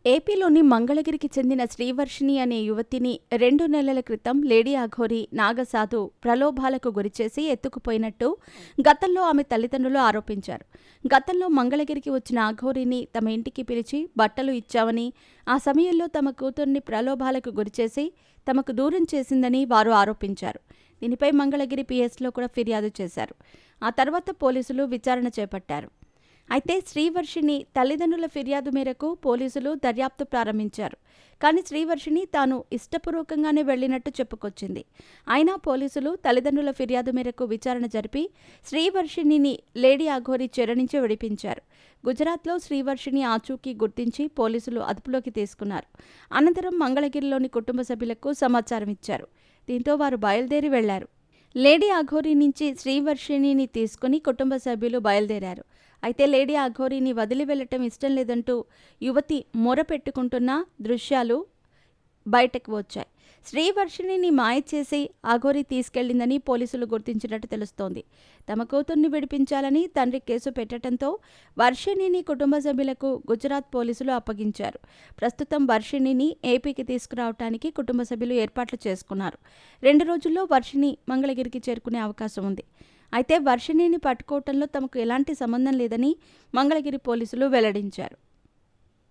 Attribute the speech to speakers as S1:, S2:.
S1: ఏపీలోని మంగళగిరికి చెందిన శ్రీవర్షిణి అనే యువతిని 2 నెలల క్రితం లేడీ అఘోరి నాగసాధు ప్రలోభాలకు గురిచేసి ఎత్తుకుపోయినట్టు గతంలో ఆమె తల్లిదండ్రులు ఆరోపించారు. గతంలో మంగళగిరికి వచ్చిన అఘోరిని తమ ఇంటికి పిలిచి బట్టలు ఇచ్చామని, ఆ సమయంలో తమ కూతుర్ని ప్రలోభాలకు గురిచేసి తమకు దూరం చేసిందని వారు ఆరోపించారు. దీనిపై మంగళగిరి పిఎస్లో కూడా ఫిర్యాదు చేశారు. ఆ తర్వాత పోలీసులు విచారణ చేపట్టారు. అయితే శ్రీవర్షిణి తల్లిదండ్రుల ఫిర్యాదు మేరకు పోలీసులు దర్యాప్తు ప్రారంభించారు. కానీ శ్రీవర్షిణి తాను ఇష్టపూర్వకంగానే వెళ్లినట్టు చెప్పుకొచ్చింది. అయినా పోలీసులు తల్లిదండ్రుల ఫిర్యాదు మేరకు విచారణ జరిపి శ్రీవర్షిణిని లేడీ అఘోరి చెర నుంచి విడిపించారు. గుజరాత్లో శ్రీవర్షిణి ఆచూకీ గుర్తించి పోలీసులు అదుపులోకి తీసుకున్నారు. అనంతరం మంగళగిరిలోని కుటుంబ సభ్యులకు సమాచారం ఇచ్చారు. దీంతో వారు బయలుదేరి వెళ్లారు. లేడీ అఘోరి నుంచి శ్రీవర్షిణిని తీసుకుని కుటుంబ సభ్యులు బయలుదేరారు. అయితే లేడీ అఘోరిని వదిలి వెళ్లటం ఇష్టం లేదంటూ యువతి మొరపెట్టుకుంటున్న దృశ్యాలు బయటకు వచ్చాయి. శ్రీవర్షిణిని మాయ చేసి అఘోరి తీసుకెళ్లిందని పోలీసులు గుర్తించినట్టు తెలుస్తోంది. తమ కూతుర్ని విడిపించాలని తండ్రి కేసు పెట్టడంతో వర్షిణిని కుటుంబ సభ్యులకు గుజరాత్ పోలీసులు అప్పగించారు. ప్రస్తుతం వర్షిణిని ఏపీకి తీసుకురావడానికి కుటుంబ సభ్యులు ఏర్పాట్లు చేసుకున్నారు. 2 రోజుల్లో వర్షిణి మంగళగిరికి చేరుకునే అవకాశం ఉంది. అయితే వర్షిణిని పట్టుకోవటంలో తమకు ఎలాంటి సంబంధం లేదని మంగళగిరి పోలీసులు వెల్లడించారు.